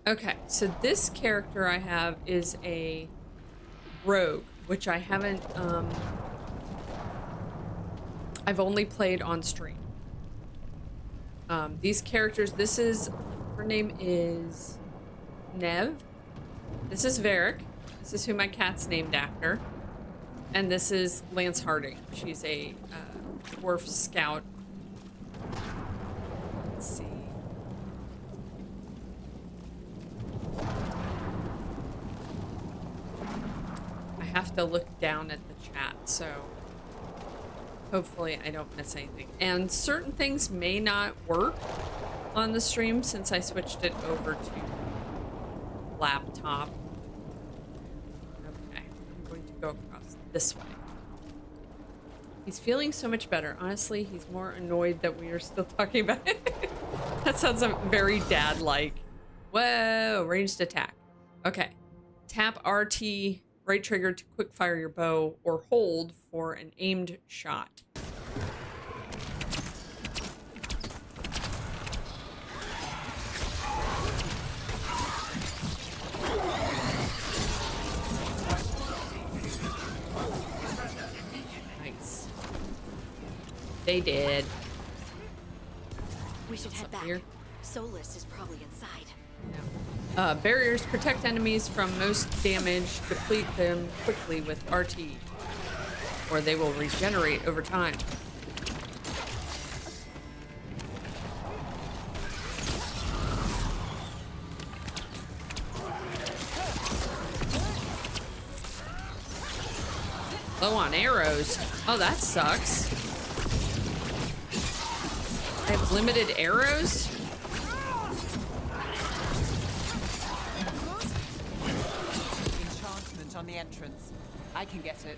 Okay, so this character I have is a rogue, which I haven't, I've only played on stream. These characters, her name is Nev. This is Varric. This is who my cat's named after. And this is Lance Harding. She's a dwarf scout. Let's see. I have to look down at the chat, so hopefully I don't miss anything. And certain things may not work on the stream since I switched it over to laptop. Okay, I'm going to go across this way. He's feeling so much better. Honestly, he's more annoyed that we are still talking about it. That sounds very dad-like. Whoa, ranged attack. Okay. Tap RT, right trigger to quick fire your bow, or hold for an aimed shot. Nice. They did. We should head back. Here? Solus is probably inside. Yeah. Barriers protect enemies from most damage. Deplete them quickly with RT, or they will regenerate over time. Low on arrows. Oh, that sucks. I have limited arrows? Enchantment on the entrance. I can get it.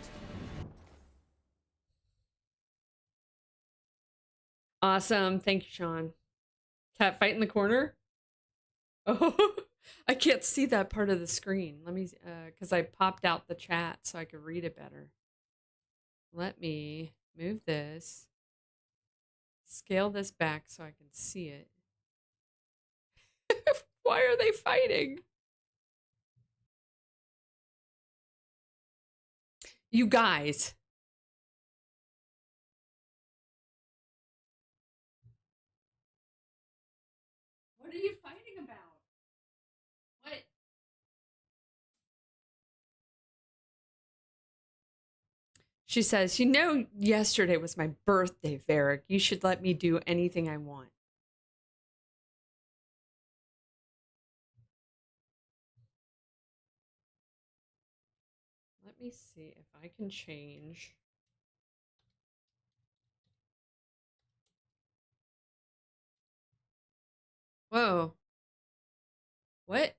Awesome. Thank you, Sean. Cat fight in the corner? Oh, I can't see that part of the screen. Let me, because I popped out the chat so I could read it better. Let me move this. Scale this back so I can see it. Why are they fighting? You guys. What are you fighting about? What? She says, you know, yesterday was my birthday, Varric. You should let me do anything I want. Let me see if I can change. Whoa. What?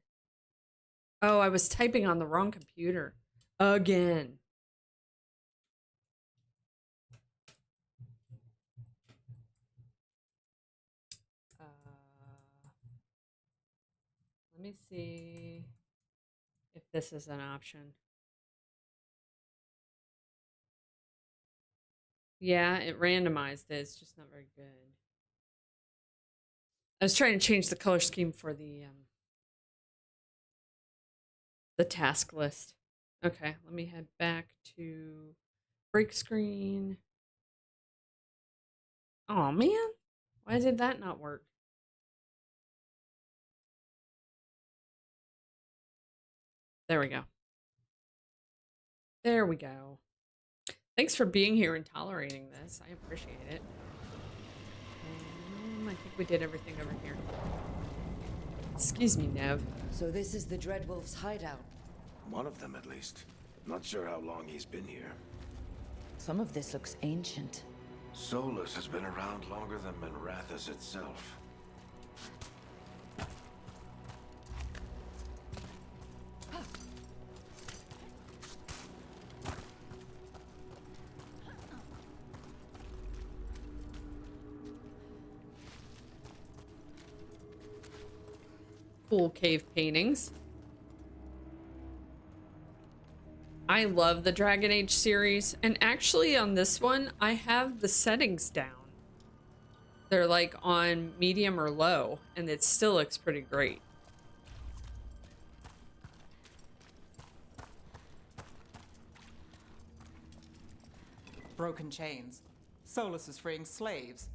Oh, I was typing on the wrong computer. Again. Let me see if this is an option. Yeah, it randomized it. It's just not very good. I was trying to change the color scheme for the task list. Okay, let me head back to break screen. Oh man, why did that not work? There we go. There we go. Thanks for being here and tolerating this. I appreciate it. I think we did everything over here. Excuse me, Nev. So this is the Dreadwolf's hideout. One of them, at least. Not sure how long he's been here. Some of this looks ancient. Solus has been around longer than Minrathous itself. Cool cave paintings. I love the Dragon Age series, and actually on this one I have the settings down. They're like on medium or low, and it still looks pretty great. broken chains. Solus is freeing slaves.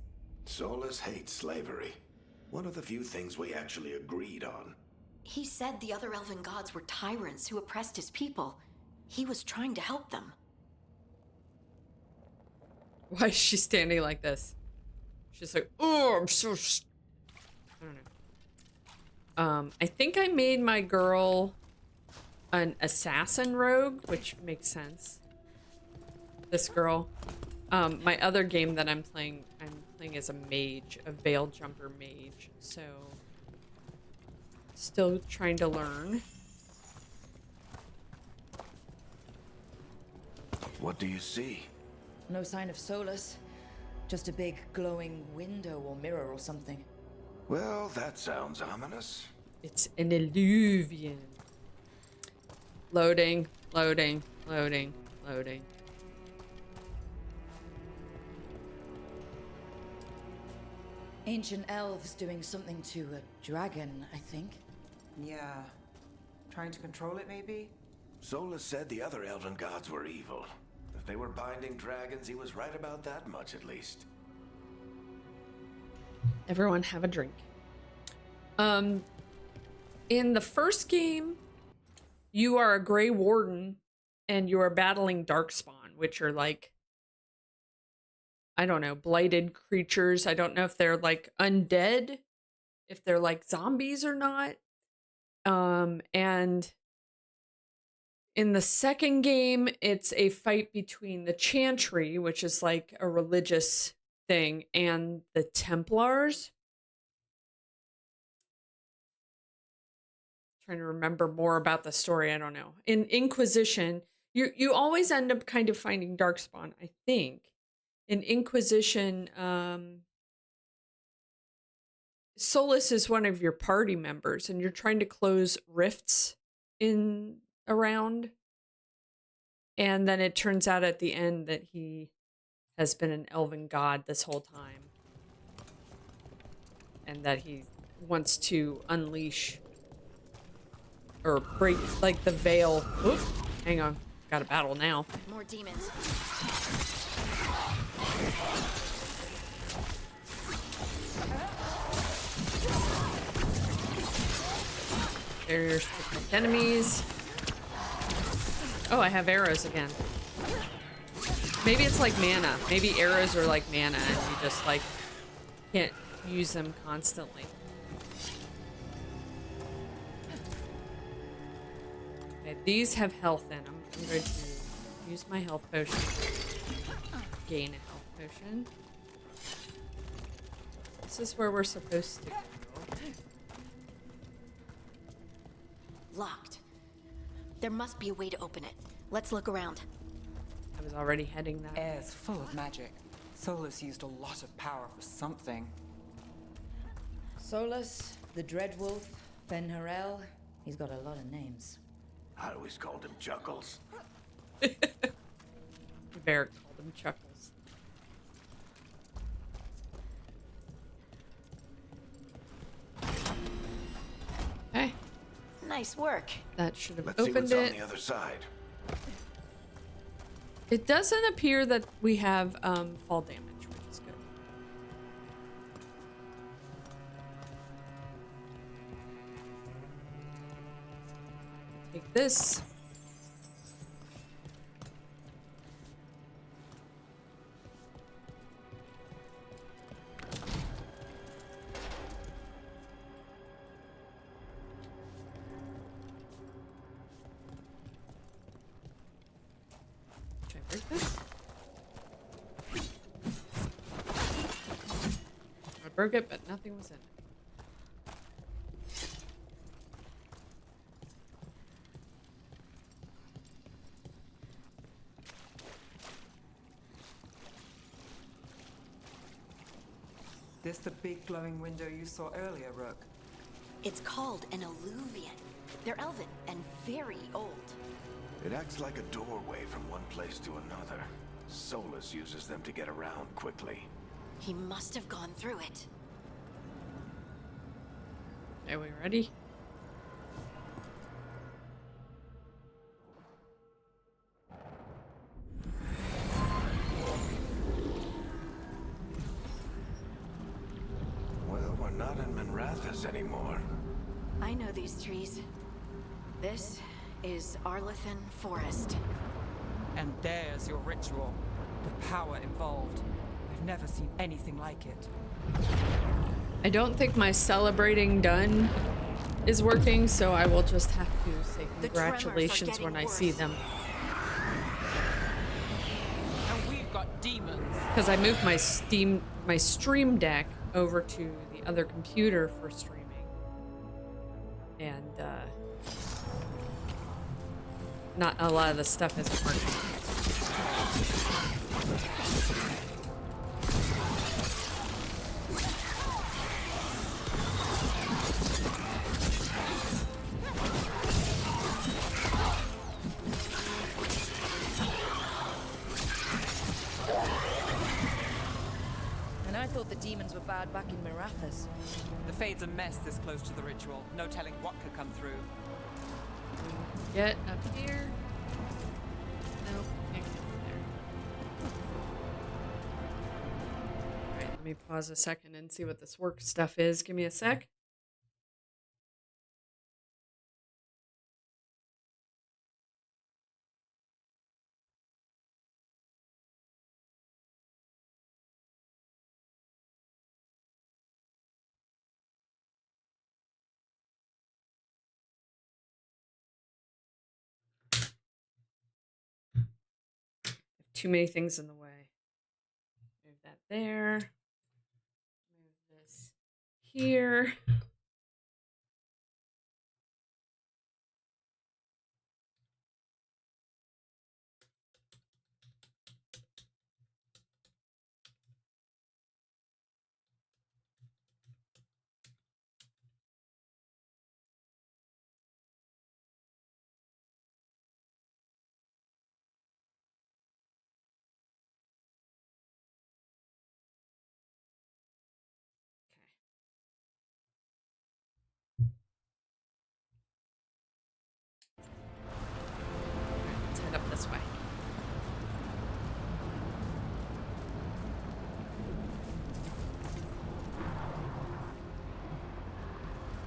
Solus hates slavery. One of the few things we actually agreed on. He said the other elven gods were tyrants who oppressed his people. He was trying to help them. Why is she standing like this? She's like, oh, I'm so... I don't know. I think I made my girl an assassin rogue, which makes sense. This girl. My other game that I'm playing as a mage, a veil jumper mage. So, still trying to learn. What do you see? No sign of Solus. Just a big glowing window or mirror or something. Well, that sounds ominous. It's an illusion. Loading, loading, loading, loading. Ancient elves doing something to a dragon, I think. Yeah. Trying to control it, maybe? Solus said the other elven gods were evil. If they were binding dragons, he was right about that much at least. Everyone have a drink. In the first game, you are a Grey Warden and you are battling Darkspawn, which are like, I don't know, blighted creatures. I don't know if they're like undead, if they're like zombies or not. And in the second game, it's a fight between the Chantry, which is like a religious thing, and the Templars. Trying to remember more about the story. I don't know. In Inquisition, you always end up kind of finding Darkspawn, I think. In Inquisition, Solus is one of your party members, and you're trying to close rifts in around. And then it turns out at the end that he has been an elven god this whole time. And that he wants to unleash or break like the veil. Oop, hang on. Got a battle now. More demons. Barriers to protect enemies. Oh, I have arrows again. Maybe it's like mana. Maybe arrows are like mana and you just like can't use them constantly. Okay, these have health in them. I'm going to use my health potion. Gain a health potion. This is where we're supposed to go. Locked. There must be a way to open it. Let's look around. I was already heading that way. Air's full of magic. Solus used a lot of power for something. Solus, the Dreadwolf, Fen'Harel. He's got a lot of names. I always called him Chuckles. Varric called them Chuckles. Okay, Nice work. that should have Let's see opened what's on it. the other side. It doesn't appear that we have fall damage, which is good. Take this. Should I break this? I broke it, but nothing was in it. This the big glowing window you saw earlier, Rook? It's called an alluvian. They're elven and very old. It acts like a doorway from one place to another. Solus uses them to get around quickly. He must have gone through it. Are we ready? I know these trees. This is Arlethan Forest. And there's your ritual. The power involved. I've never seen anything like it. I don't think my celebrating done is working, so I will just have to say The tremors are congratulations when I see getting them. And we've got demons. Because I moved my stream deck over to the other computer for streaming. And not a lot of the stuff isn't working. And I thought the demons were bad back in Mirathas. The Fade's a mess this close to the ritual. No telling what could come through. Get up here. Nope, can't get up there. Alright, let me pause a second and see what this work stuff is. Give me a sec. Too many things in the way. Move that there. Move this here. Let's head up this way.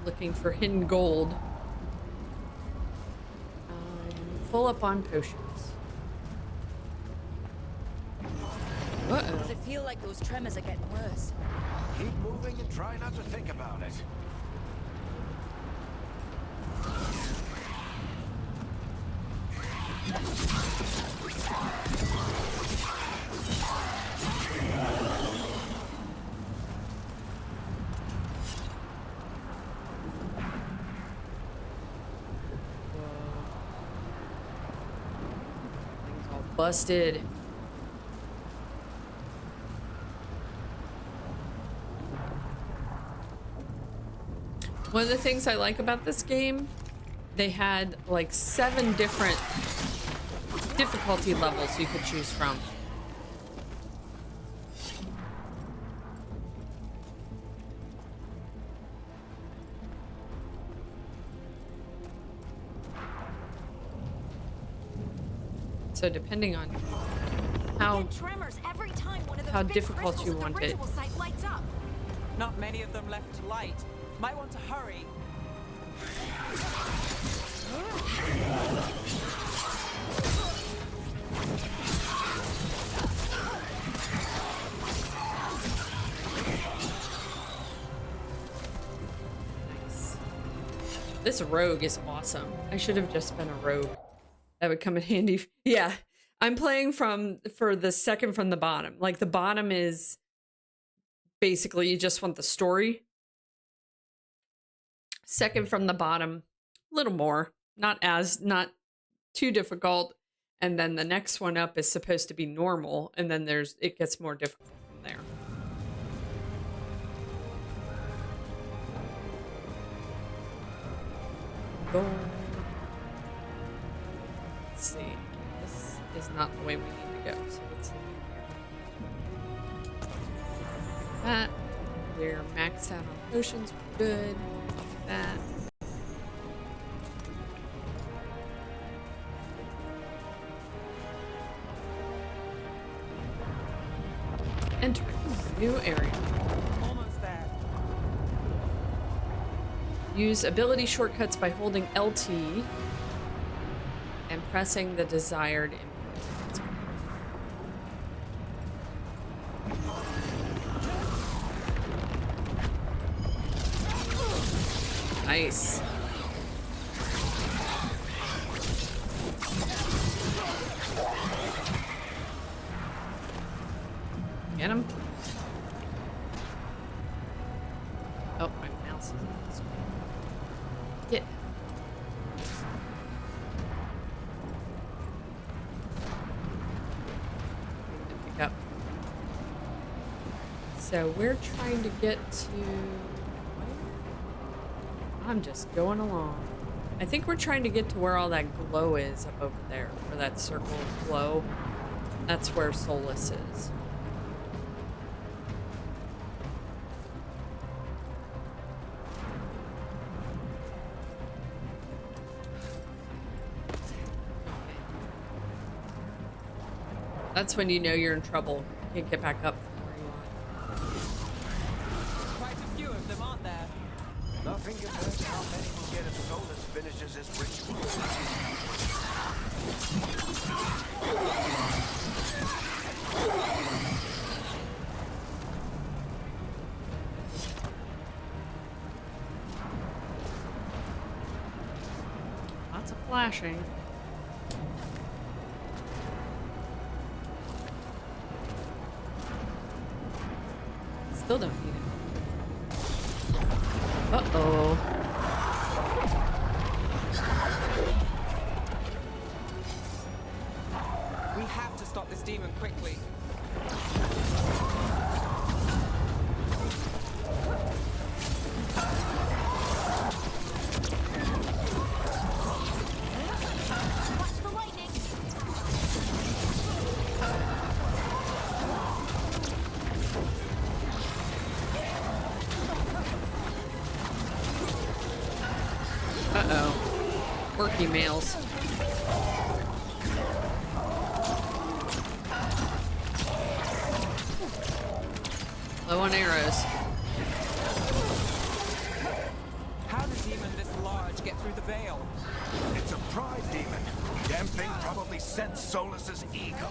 Looking for hidden gold. I'm full up on potions. Uh-oh. Does it feel like those tremors are getting worse? Keep moving and try not to think about it. Things all busted. One of the things I like about this game, they had like 7 different difficulty levels you could choose from. So depending on how Tremors every time one of those how big difficult crystals you at the want it. ritual site lights up. Not many of them left to light. Might want to hurry. Nice. This rogue is awesome. I should have just been a rogue. That would come in handy. Yeah, I'm playing for the second from the bottom. Like the bottom is basically you just want the story. Second from the bottom, a little more, not too difficult. And then the next one up is supposed to be normal, and then it gets more difficult from there. Gold. Let's see. This is not the way we need to go, so let's see here. That. We're maxed out on potions. We're good. That. Entering a new area. Almost there. Use ability shortcuts by holding LT and pressing the desired input. Nice. Get him. Oh, my mouse is this way. Get. Pick up. So we're trying to get to. I'm just going along. I think we're trying to get to where all that glow is up over there, where that circle of glow. That's where Solus is. That's when you know you're in trouble. You can't get back up from where you are. Quite a few of them, aren't there? Nothing compared to how many will get if Solus finishes his ritual. Lots of flashing. Still don't need it. Uh-oh. We have to stop this demon quickly. Watch the lightning! Uh-oh. Worky males. Low on arrows. How did a demon this large get through the veil? It's a pride demon. Damn thing probably sensed Solus's ego.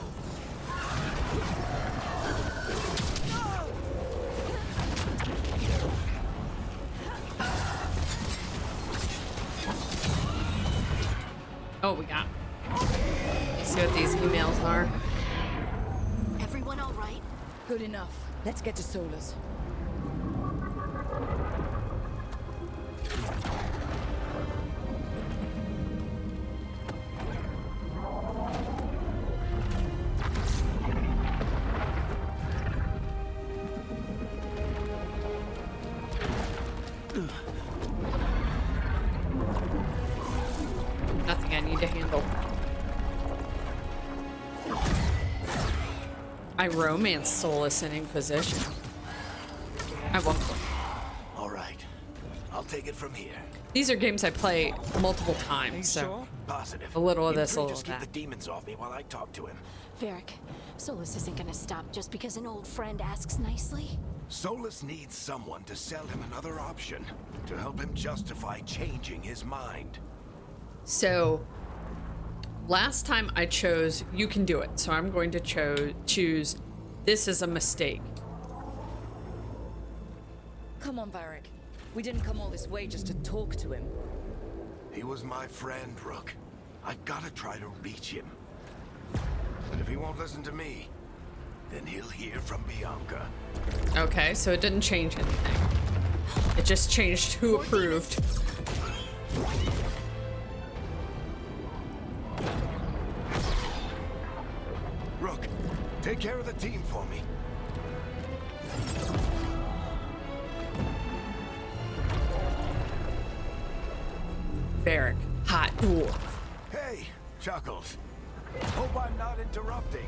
Oh, we got. Let's see what these emails are. Everyone all right? Good enough. Let's get to Solus. Nothing I need to handle. I romance Solus in Inquisition. I won't. All right. I'll take it from here. These are games I play multiple times, so Sure? Positive. a little of You this, a three little just of keep that. the demons off me while I talk to him. Varric, Solus isn't gonna stop just because an old friend asks nicely. Solus needs someone to sell him another option, to help him justify changing his mind. So, last time I chose, you can do it. So I'm going to choose, this is a mistake. Come on, Varric. We didn't come all this way just to talk to him. He was my friend, Rook. I gotta try to reach him. But if he won't listen to me, then he'll hear from Bianca. Okay, so it didn't change anything. It just changed who approved. Rook, take care of the team for me. Varric, hot dwarf. Hey, Chuckles. Hope I'm not interrupting.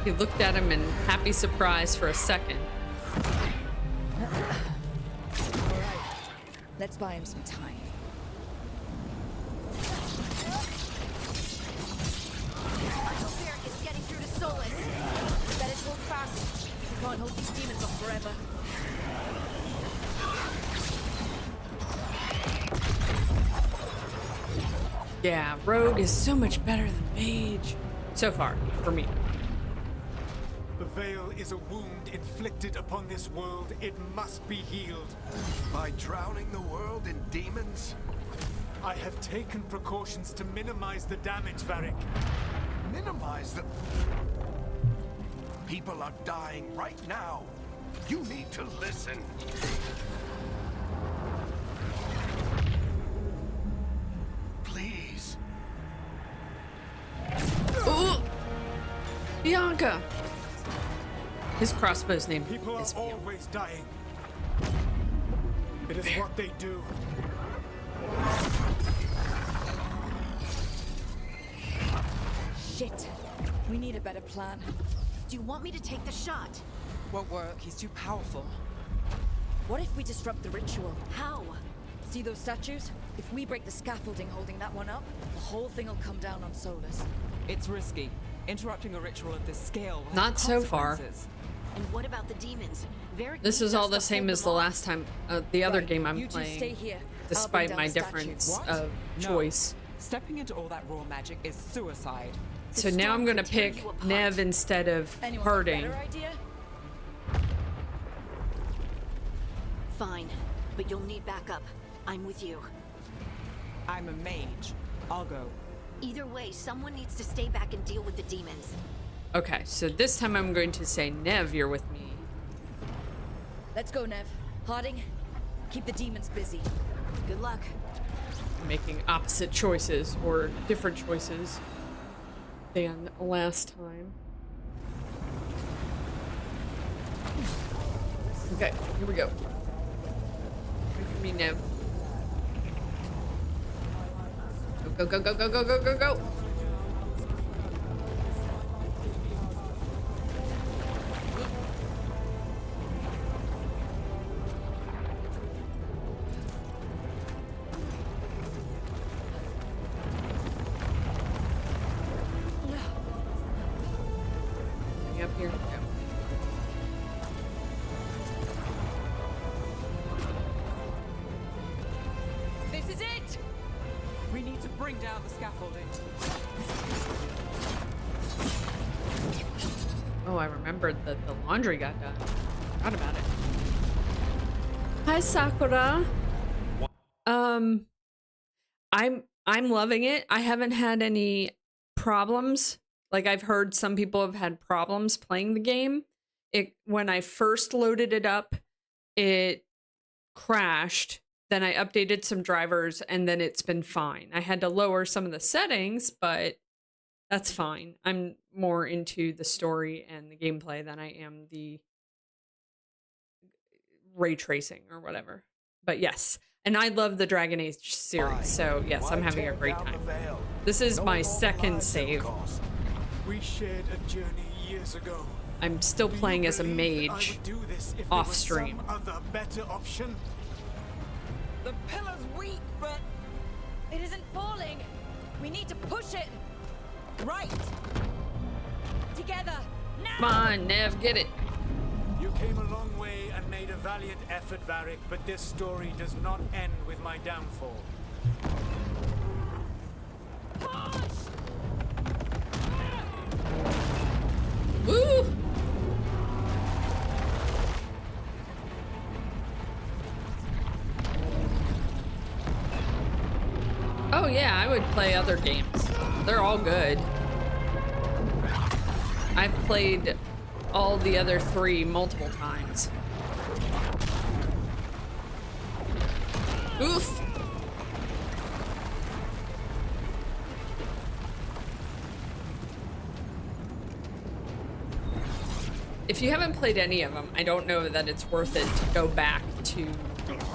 He looked at him in happy surprise for a second. All right. Let's buy him some time. Can't hold these demons off forever. Yeah, Rogue is so much better than Mage. So far, for me. The veil is a wound inflicted upon this world. It must be healed. By drowning the world in demons? I have taken precautions to minimize the damage, Varric. Minimize the... People are dying right now. You need to listen. Please. Ooh! Bianca! His crossbow's name People are is Bianca. always dying. It is what they do. Shit. We need a better plan. Do you want me to take the shot? Won't work, he's too powerful. What if we disrupt the ritual? How? See those statues? If we break the scaffolding holding that one up, the whole thing will come down on Solus. It's risky. Interrupting a ritual of this scale will Not have so far. consequences. And what about the demons? Varric This needs is all us the to same hold as them the off. last time, the other Right, game I'm you two stay playing, here. I'll despite bring my down the difference statues. What? of No. choice. Stepping into all that raw magic is suicide. So The now I'm storm gonna could tear pick you apart. Nev instead of Anyone got a Harding. better idea? Fine, but you'll need backup. I'm with you. I'm a mage. I'll go. Either way, someone needs to stay back and deal with the demons. Okay, so this time I'm going to say, Nev, you're with me. Let's go, Nev. Harding, keep the demons busy. Good luck. Making opposite choices or different choices than last time. Okay, here we go. Wait for me, Nev. Go, go, go, go, go, go, go, go. Up here. Go. This is it! We need to bring down the scaffolding. Oh, I remembered that the laundry got done. Forgot about it. Hi, Sakura. I'm loving it. I haven't had any problems. Like, I've heard some people have had problems playing the game. When I first loaded it up, it crashed. Then I updated some drivers, and then it's been fine. I had to lower some of the settings, but that's fine. I'm more into the story and the gameplay than I am the ray tracing or whatever. But yes, and I love the Dragon Age series, so yes, I'm having a great time. This is my second save. We shared a journey years ago. I'm still Do you playing as a believe I mage would do this if off there was stream. some other better option? The pillar's weak, but It isn't falling! We need to push it! Right! Together! Now! Come on, Nev, get it. You came a long way and made a valiant effort, Varric, but this story does not end with my downfall. Woo! Oh yeah, I would play other games. They're all good. I've played all the other 3 multiple times. Oof! If you haven't played any of them, I don't know that it's worth it to go back to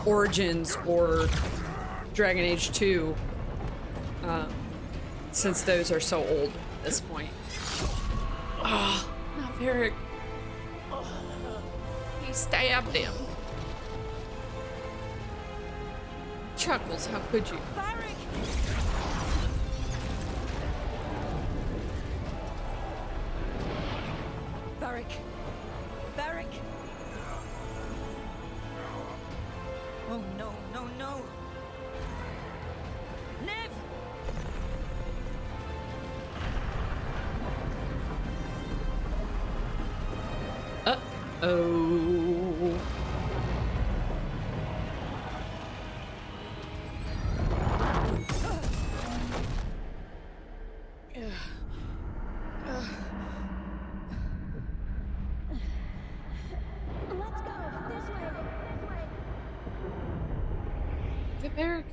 Origins or Dragon Age 2, since those are so old at this point. Oh, not Varric. He stabbed him. Chuckles, how could you? Varric, Varric! Oh no, no, no! Nev! Uh-oh. Let's go. This way. This way. Good, Eric.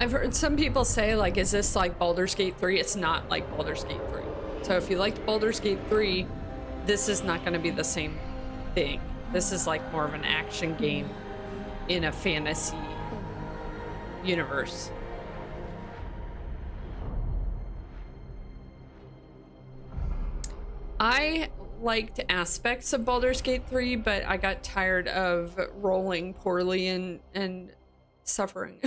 I've heard some people say, like, is this like Baldur's Gate 3? It's not like Baldur's Gate 3. So if you liked Baldur's Gate 3, this is not going to be the same thing. This is like more of an action game in a fantasy universe. I liked aspects of Baldur's Gate 3, but I got tired of rolling poorly and suffering.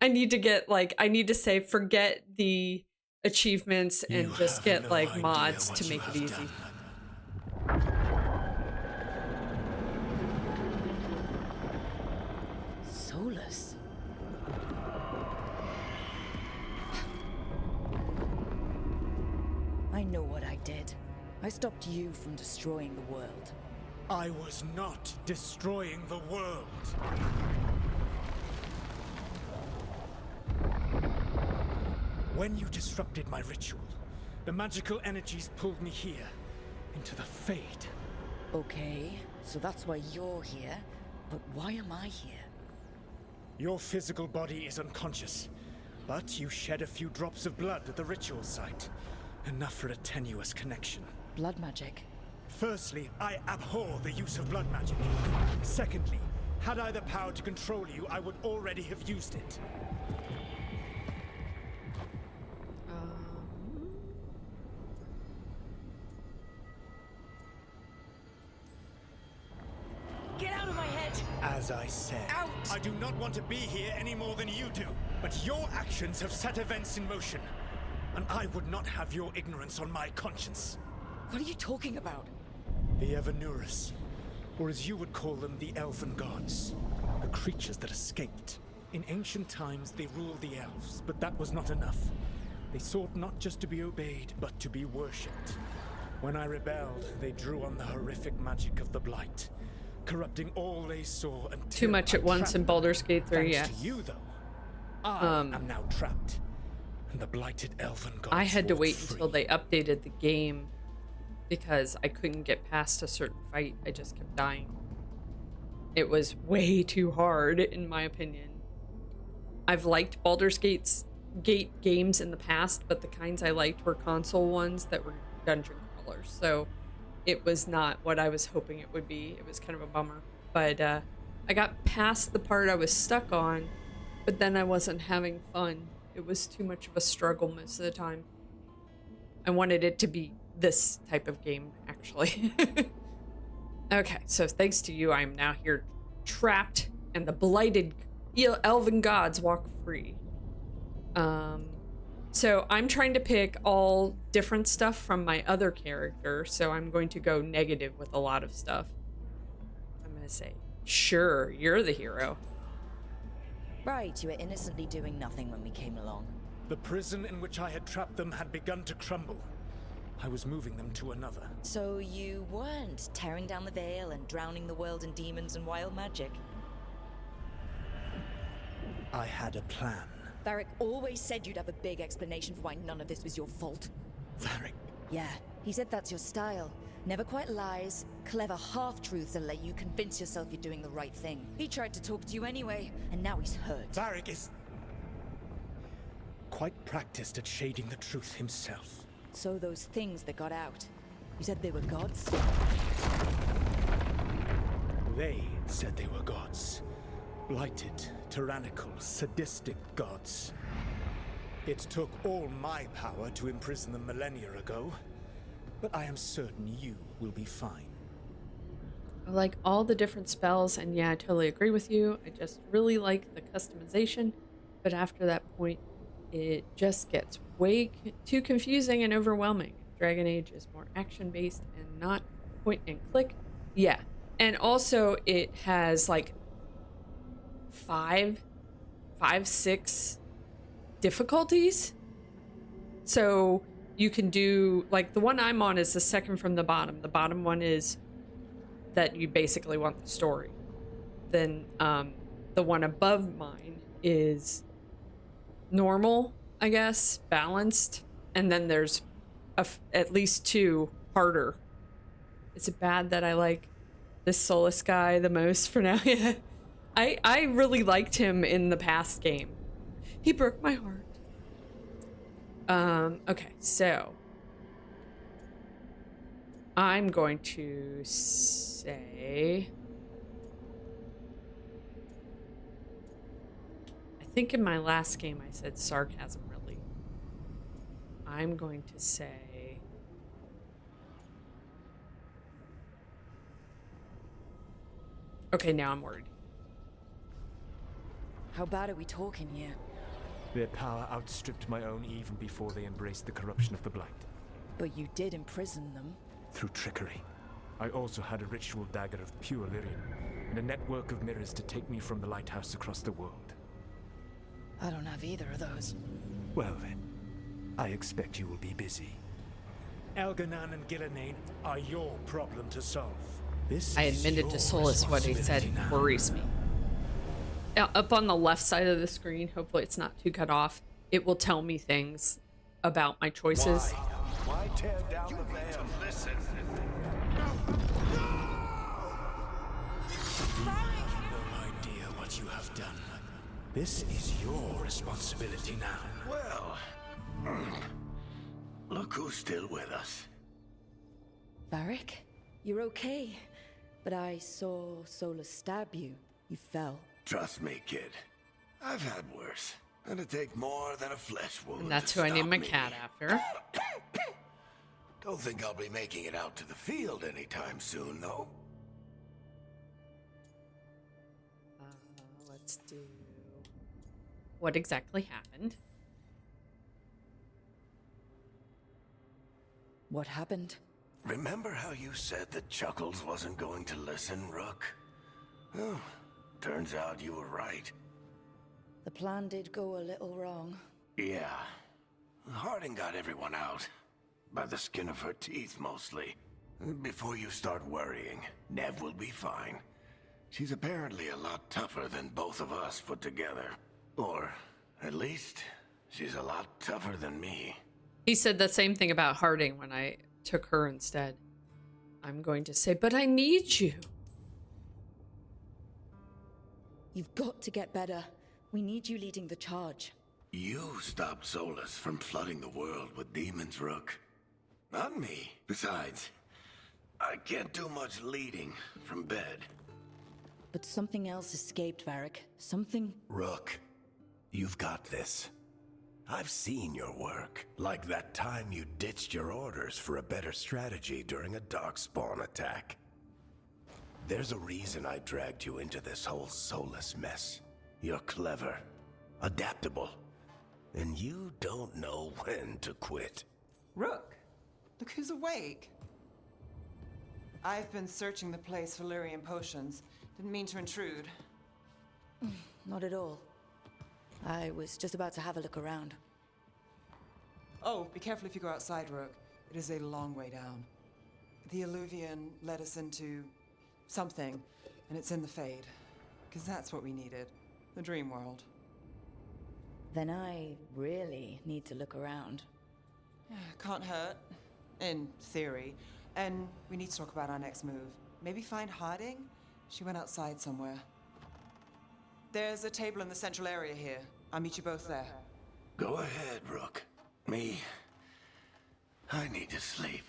I need to say, forget the achievements and You just have get no like idea mods what to you make it have easy. done. Solus? I know what I did. I stopped you from destroying the world. I was not destroying the world. When you disrupted my ritual, the magical energies pulled me here, into the Fade. Okay, so that's why you're here. But why am I here? Your physical body is unconscious, but you shed a few drops of blood at the ritual site. Enough for a tenuous connection. Blood magic. Firstly, I abhor the use of blood magic. Secondly, had I the power to control you, I would already have used it. Get out of my head! As I said, Out! I do not want to be here any more than you do. But your actions have set events in motion. And I would not have your ignorance on my conscience. What are you talking about? The Evanurus, or as you would call them, the Elven Gods. The creatures that escaped. In ancient times, they ruled the elves, but that was not enough. They sought not just to be obeyed, but to be worshipped. When I rebelled, they drew on the horrific magic of the Blight, corrupting all they saw until Too much at I once trapped in them. Baldur's Gate 3, Thanks yeah. to you, though, I am now trapped. And the blighted Elven Gods I had to walk wait free. until they updated the game because I couldn't get past a certain fight. I just kept dying. It was way too hard, in my opinion. I've liked Baldur's Gate games in the past, but the kinds I liked were console ones that were dungeon crawlers. So it was not what I was hoping it would be. It was kind of a bummer. But I got past the part I was stuck on, but then I wasn't having fun. It was too much of a struggle most of the time. I wanted it to be this type of game, actually. Okay, so thanks to you, I am now here trapped, and the blighted Elven Gods walk free. So I'm trying to pick all different stuff from my other character, so I'm going to go negative with a lot of stuff. I'm going to say, sure, you're the hero. Right, you were innocently doing nothing when we came along. The prison in which I had trapped them had begun to crumble. I was moving them to another. So you weren't tearing down the veil and drowning the world in demons and wild magic? I had a plan. Varric always said you'd have a big explanation for why none of this was your fault. Varric, Yeah, he said that's your style. Never quite lies, clever half-truths that let you convince yourself you're doing the right thing. He tried to talk to you anyway, and now he's hurt. Varric is quite practiced at shading the truth himself. So those things that got out, you said they were gods? They said they were gods. Blighted, tyrannical, sadistic gods. It took all my power to imprison them millennia ago, but I am certain you will be fine. I like all the different spells, and yeah, I totally agree with you. I just really like the customization. But after that point, it just gets way too confusing and overwhelming. Dragon Age is more action-based and not point and click. Yeah. And also it has like five, six difficulties. So you can do, like, the one I'm on is the second from the bottom. The bottom one is that you basically want the story. Then the one above mine is normal, I guess, balanced. And then there's at least two harder. Is it bad that I like this Solus guy the most for now? Yeah. I really liked him in the past game. He broke my heart. Okay, so I'm going to say, I think in my last game I said sarcasm, really. I'm going to say okay, now I'm worried. How bad are we talking here? Their power outstripped my own even before they embraced the corruption of the Blight. But you did imprison them. Through trickery. I also had a ritual dagger of pure lyrium, and a network of mirrors to take me from the lighthouse across the world. I don't have either of those. Well then, I expect you will be busy. Elganan and Gillenane are your problem to solve. This I is admitted your to Solus what he said responsibility now. worries me. Up on the left side of the screen, hopefully it's not too cut off, it will tell me things about my choices. Why tear down the veil? Listen. No idea what you have done. This is your responsibility now. Well, look who's still with us. Varric, you're okay. But I saw Solus stab you. You fell. Trust me, kid. I've had worse. It'd take more than a flesh wound. And that's to who I named stop my me. cat after. Don't think I'll be making it out to the field anytime soon, though. Let's do... What exactly happened? What happened? Remember how you said that Chuckles wasn't going to listen, Rook? Oh, turns out you were right. The plan did go a little wrong. Yeah. Harding got everyone out. By the skin of her teeth, mostly. Before you start worrying, Nev will be fine. She's apparently a lot tougher than both of us put together. Or, at least, she's a lot tougher than me. He said the same thing about Harding when I took her instead. I'm going to say, but I need you. You've got to get better. We need you leading the charge. You stopped Solus from flooding the world with demons, Rook. Not me. Besides, I can't do much leading from bed. But something else escaped, Varric. Something... Rook, you've got this. I've seen your work. Like that time you ditched your orders for a better strategy during a darkspawn attack. There's a reason I dragged you into this whole Solus mess. You're clever, adaptable, and you don't know when to quit. Rook, look who's awake. I've been searching the place for lyrium potions. Didn't mean to intrude. Not at all. I was just about to have a look around. Oh, be careful if you go outside, Rook. It is a long way down. The Alluvian led us into something, and it's in the Fade. Because that's what we needed. The dream world. Then I really need to look around. Can't hurt. In theory. And we need to talk about our next move. Maybe find Harding? She went outside somewhere. There's a table in the central area here. I'll meet you both there. Go ahead, Rook. Me, I need to sleep.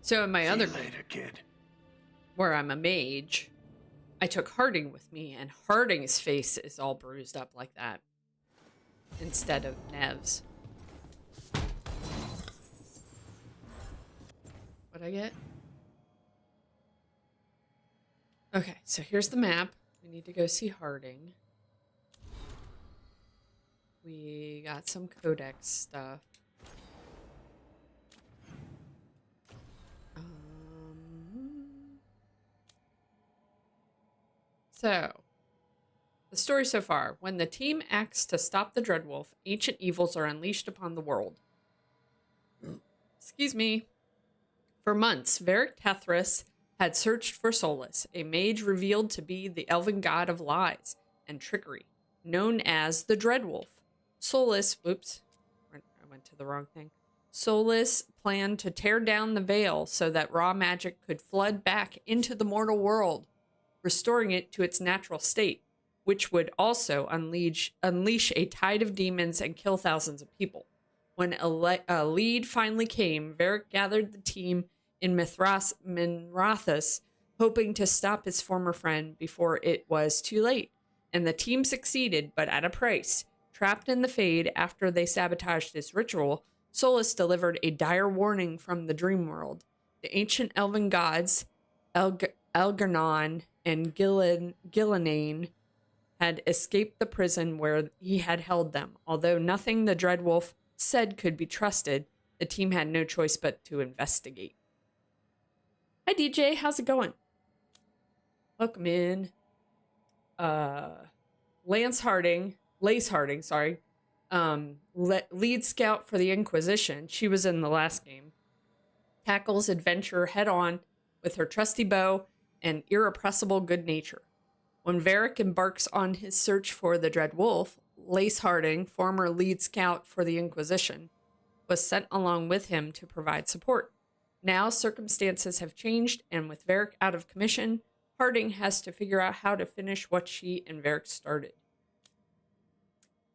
So in my See other you game, later, kid. where I'm a mage, I took Harding with me, and Harding's face is all bruised up like that instead of Nev's. What'd I get? Okay, so here's the map. We need to go see Harding. We got some codex stuff. So, the story so far. When the team acts to stop the Dreadwolf, ancient evils are unleashed upon the world. Excuse me. For months, Varric Tethris had searched for Solus, a mage revealed to be the elven god of lies and trickery, known as the Dreadwolf. Solus, whoops, I went to the wrong thing. Solus planned to tear down the veil so that raw magic could flood back into the mortal world, restoring it to its natural state, which would also unleash a tide of demons and kill thousands of people. When a lead finally came, Varric gathered the team in Minrathous, hoping to stop his former friend before it was too late. And the team succeeded, but at a price. Trapped in the Fade after they sabotaged his ritual, Solus delivered a dire warning from the dream world. The ancient elven gods, Elgarnon and Gillanane, had escaped the prison where he had held them. Although nothing the Dreadwolf said could be trusted, the team had no choice but to investigate. Hi DJ, how's it going? Welcome in. Lace Harding, sorry. Lead scout for the Inquisition. She was in the last game. Tackles adventure head on with her trusty bow and irrepressible good nature. When Varric embarks on his search for the Dread Wolf, Lace Harding, former lead scout for the Inquisition, was sent along with him to provide support. Now circumstances have changed, and with Varric out of commission, Harding has to figure out how to finish what she and Varric started.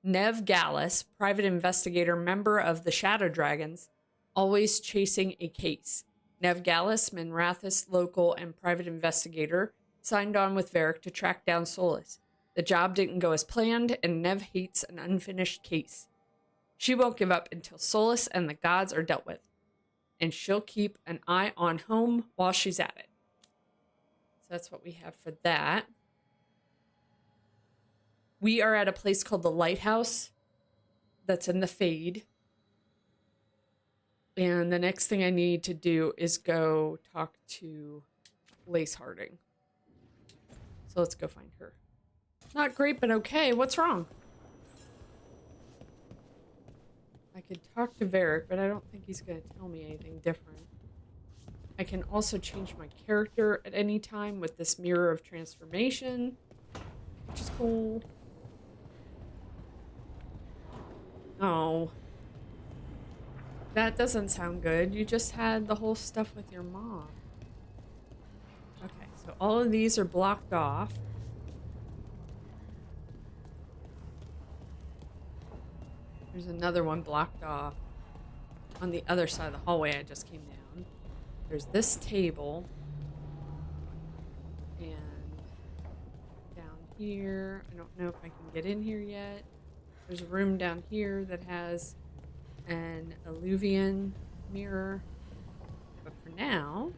Nev Gallus, private investigator, member of the Shadow Dragons, always chasing a case. Nev Gallus, Minrathous local and private investigator, signed on with Varric to track down Solus. The job didn't go as planned, and Nev hates an unfinished case. She won't give up until Solus and the gods are dealt with, and she'll keep an eye on home while she's at it. So that's what we have for that. We are at a place called the Lighthouse that's in the Fade. And the next thing I need to do is go talk to Lace Harding. So let's go find her. Not great, but okay. What's wrong? I could talk to Varric, but I don't think he's going to tell me anything different. I can also change my character at any time with this Mirror of Transformation, which is cool. Oh. That doesn't sound good. You just had the whole stuff with your mom. Okay, so all of these are blocked off. There's another one blocked off on the other side of the hallway I just came down. There's this table. And down here, I don't know if I can get in here yet. There's a room down here that has an Alluvian mirror. But for now,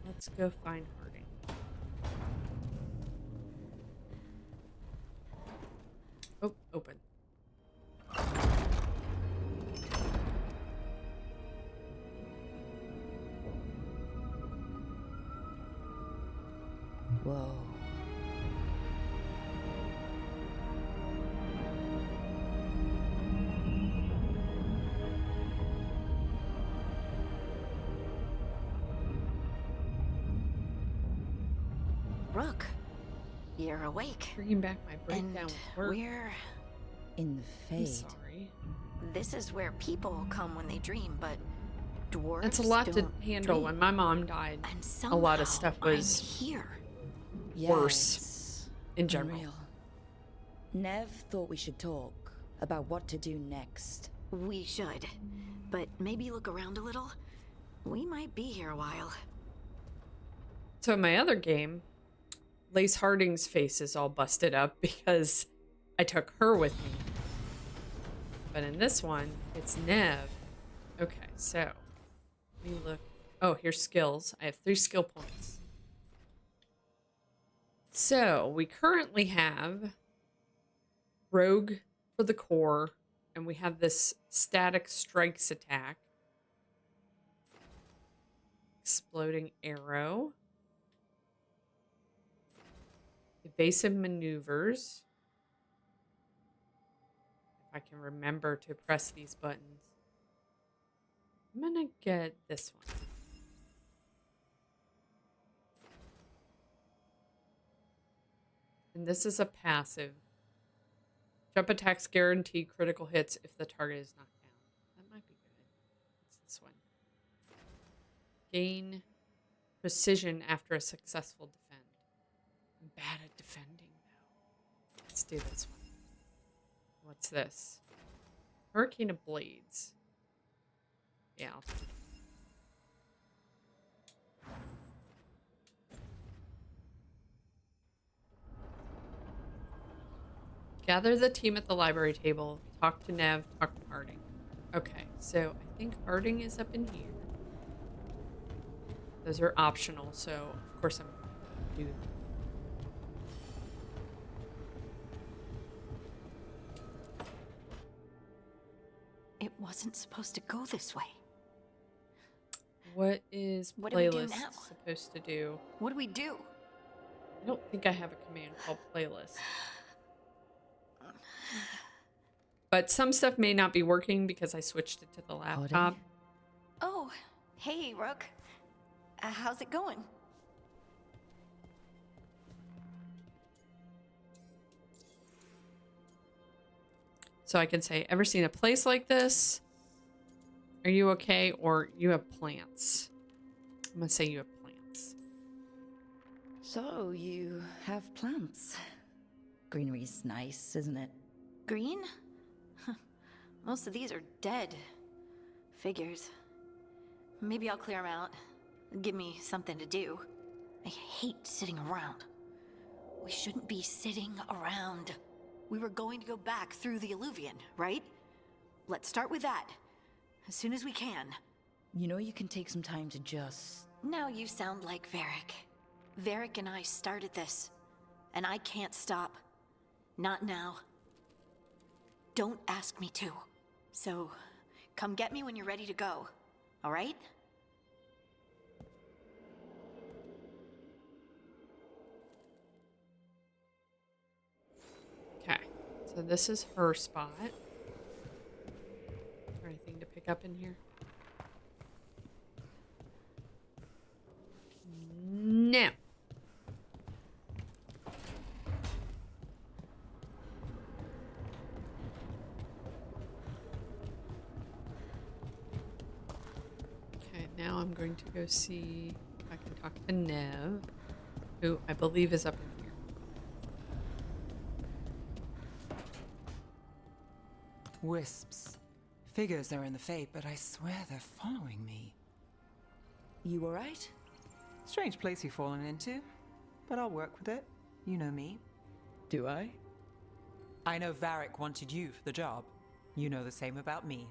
let's go find Harding. Oh, open. Whoa. Rook, you're awake. Bringing back my breakdown And with work. we're... In the I'm Fade. sorry. This is where people come when they dream, but dwarves That's a lot to don't handle. dream. When my mom died, And a lot of somehow stuff was I'm here. worse Yes. in general. Unreal. Nev thought we should talk about what to do next. We should, but maybe look around a little. We might be here a while. So in my other game, Lace Harding's face is all busted up because I took her with me. But in this one, it's Nev. Okay, so let me look. Oh, here's skills. I have 3 skill points. So we currently have Rogue for the core, and we have this static strikes attack. Exploding arrow. Evasive maneuvers. If I can remember to press these buttons. I'm gonna get this one. And this is a passive. Jump attacks guarantee critical hits if the target is knocked down. That might be good. What's this one? Gain precision after a successful defend. I'm bad at defending though. Let's do this one. What's this? Hurricane of Blades. Yeah. Gather the team at the library table. Talk to Nev. Talk to Harding. Okay, so I think Harding is up in here. Those are optional, so of course I'm going to do them. It wasn't supposed to go this way. What is What do we do playlist now? supposed to do? What do we do? I don't think I have a command called playlist. But some stuff may not be working because I switched it to the laptop. Oh, hey, Rook. How's it going? So I can say, ever seen a place like this? Are you okay? Or you have plants. I'm going to say you have plants. So, you have plants. Greenery's nice, isn't it? Green? Most of these are dead. Figures. Maybe I'll clear them out. Give me something to do. I hate sitting around. We shouldn't be sitting around. We were going to go back through the Illuvian, right? Let's start with that. As soon as we can. You know you can take some time to just... Now you sound like Varric. Varric and I started this. And I can't stop. Not now. Don't ask me to. So, come get me when you're ready to go. All right? Okay. So this is her spot. Is there anything to pick up in here? No. Okay, now I'm going to go see if I can talk to Nev, who I believe is up in here. Wisps. Figures are in the Fate, but I swear they're following me. You alright? Strange place you've fallen into, but I'll work with it. You know me. Do I? I know Varric wanted you for the job. You know the same about me.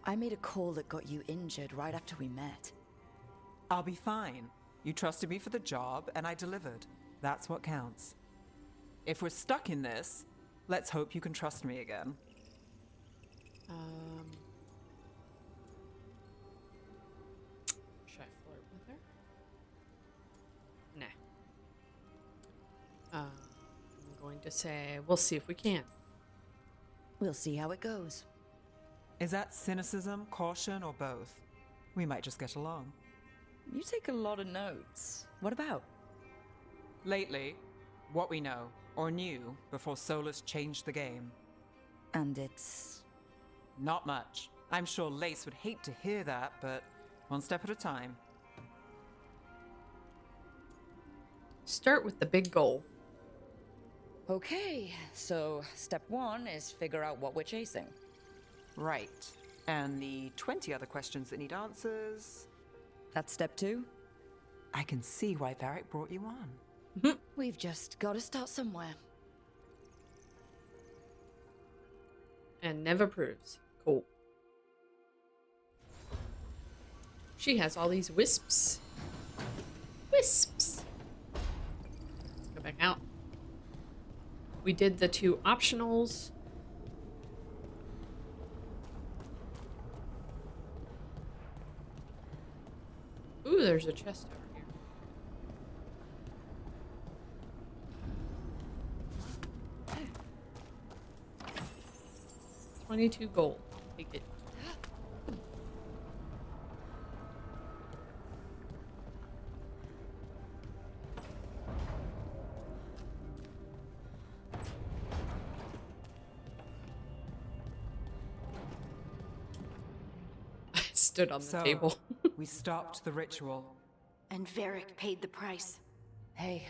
I made a call that got you injured right after we met. I'll be fine. You trusted me for the job, and I delivered. That's what counts. If we're stuck in this, let's hope you can trust me again. Should I flirt with her? Nah. I'm going to say, we'll see if we can. We'll see how it goes. Is that cynicism, caution, or both? We might just get along. You take a lot of notes. What about? Lately, what we know, or knew, before Solus changed the game. And it's... Not much. I'm sure Lace would hate to hear that, but one step at a time. Start with the big goal. Okay, so step one is figure out what we're chasing. Right. And the 20 other questions that need answers... That's step two? I can see why Varric brought you on. We've just got to start somewhere. And Nev approves. Cool. She has all these wisps. Wisps. Let's go back out. We did the 2 optionals. Ooh, there's a chest over here. $22 gold. Take it. I stood on the So, table. we stopped the ritual. And Varric paid the price. Hey,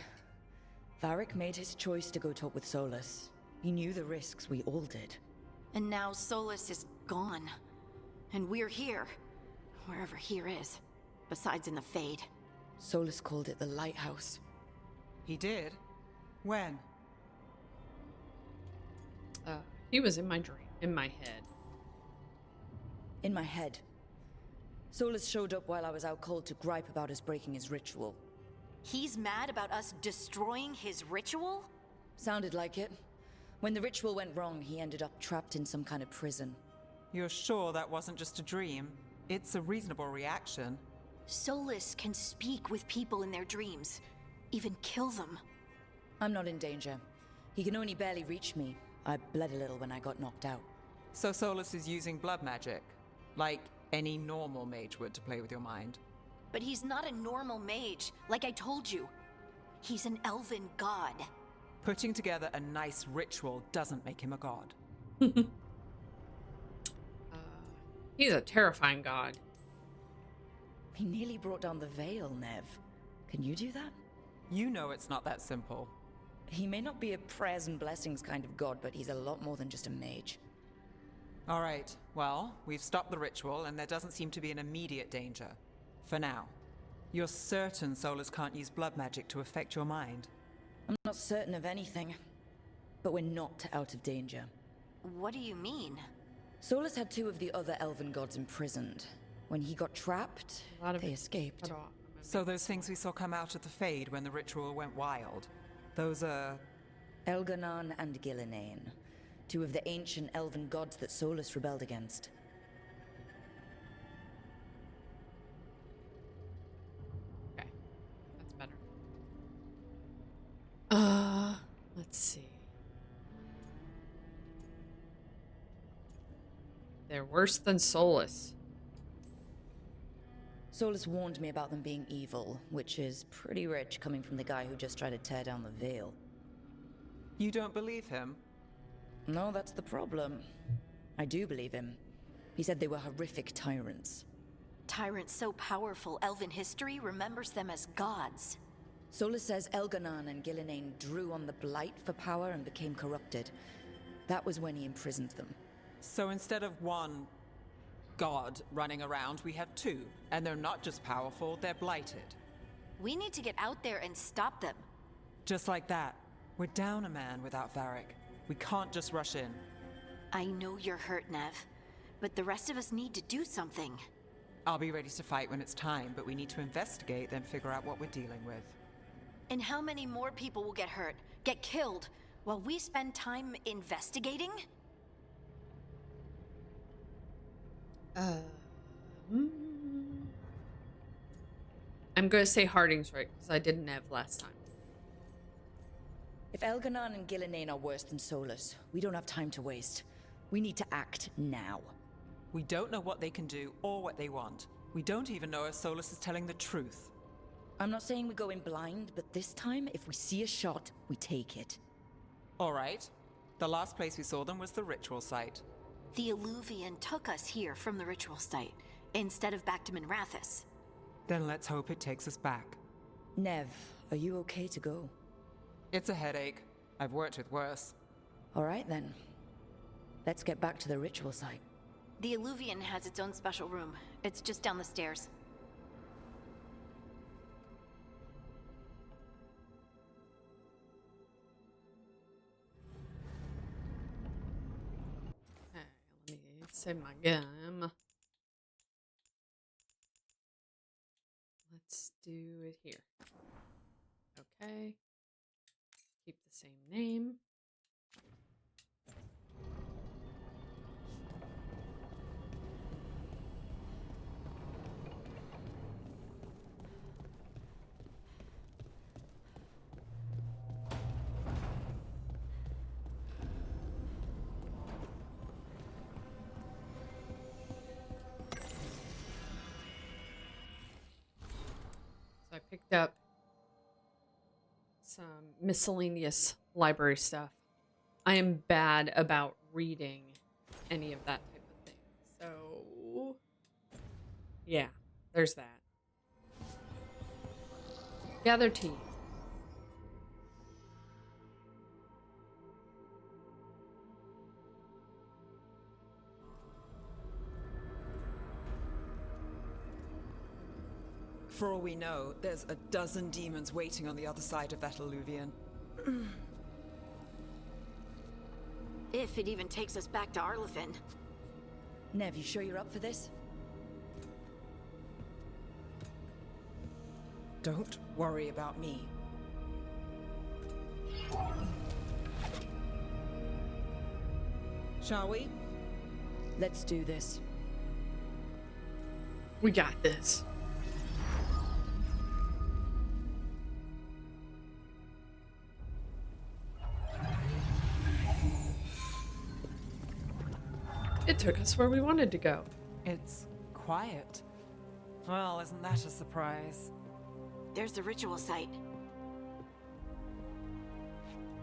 Varric made his choice to go talk with Solus. He knew the risks, we all did. And now Solus is gone. And we're here. Wherever here is. Besides in the Fade. Solus called it the Lighthouse. He did? When? He was in my dream, in my head. In my head. Solus showed up while I was out cold to gripe about us breaking his ritual. He's mad about us destroying his ritual? Sounded like it. When the ritual went wrong, he ended up trapped in some kind of prison. You're sure that wasn't just a dream? It's a reasonable reaction. Solus can speak with people in their dreams. Even kill them. I'm not in danger. He can only barely reach me. I bled a little when I got knocked out. So Solus is using blood magic? Like any normal mage would to play with your mind? But he's not a normal mage, like I told you. He's an elven god. Putting together a nice ritual doesn't make him a god. He's a terrifying god. He nearly brought down the Veil, Nev. Can you do that? You know it's not that simple. He may not be a prayers and blessings kind of god, but he's a lot more than just a mage. All right, well, we've stopped the ritual and there doesn't seem to be an immediate danger. For now. You're certain Solus can't use blood magic to affect your mind? I'm not certain of anything, but we're not out of danger. What do you mean? Solus had 2 of the other elven gods imprisoned. When he got trapped, A lot of they it escaped. cut off. So those things we saw come out of the Fade when the ritual went wild, those are... Elganon and Gillinane, 2 of the ancient elven gods that Solus rebelled against. Okay, that's better. Let's see. They're worse than Solus. Solus warned me about them being evil, which is pretty rich coming from the guy who just tried to tear down the Veil. You don't believe him? No, that's the problem. I do believe him. He said they were horrific tyrants. Tyrants so powerful, elven history remembers them as gods. Solus says Elganon and Gillinane drew on the Blight for power and became corrupted. That was when he imprisoned them. So instead of one god running around, we have 2. And they're not just powerful, they're blighted. We need to get out there and stop them. Just like that. We're down a man without Varric. We can't just rush in. I know you're hurt, Nev, but the rest of us need to do something. I'll be ready to fight when it's time, but we need to investigate, then figure out what we're dealing with. And how many more people will get hurt, get killed, while we spend time investigating? I'm going to say Harding's right, because I didn't have last time. If Elganon and Gillinane are worse than Solus, we don't have time to waste. We need to act now. We don't know what they can do or what they want. We don't even know if Solus is telling the truth. I'm not saying we go in blind, but this time, if we see a shot, we take it. All right. The last place we saw them was the ritual site. The Illuvian took us here from the ritual site, instead of back to Minrathous. Then let's hope it takes us back. Nev, are you okay to go? It's a headache. I've worked with worse. All right then. Let's get back to the ritual site. The Illuvian has its own special room. It's just down the stairs. Okay, let me save my game. Let's do it here. Okay. same name. So I picked up some miscellaneous library stuff. I am bad about reading any of that type of thing. So, yeah, there's that. Gather tea. For all we know, there's a dozen demons waiting on the other side of that alluvion. If it even takes us back to Arlefin. Nev, you sure you're up for this? Don't worry about me. Shall we? Let's do this. We got this. It took us where we wanted to go. It's quiet. Well, isn't that a surprise? There's the ritual site.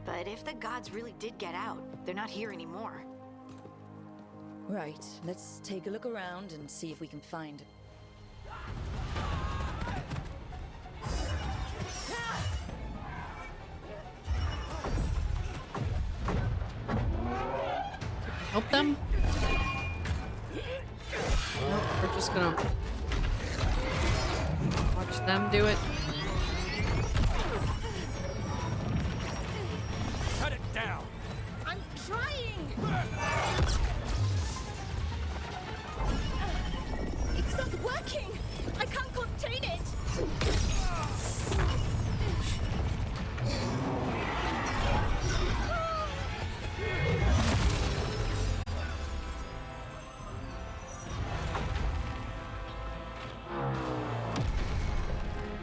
But if the gods really did get out, they're not here anymore. Right, let's take a look around and see if we can find... Help them? Nope, we're just gonna watch them do it.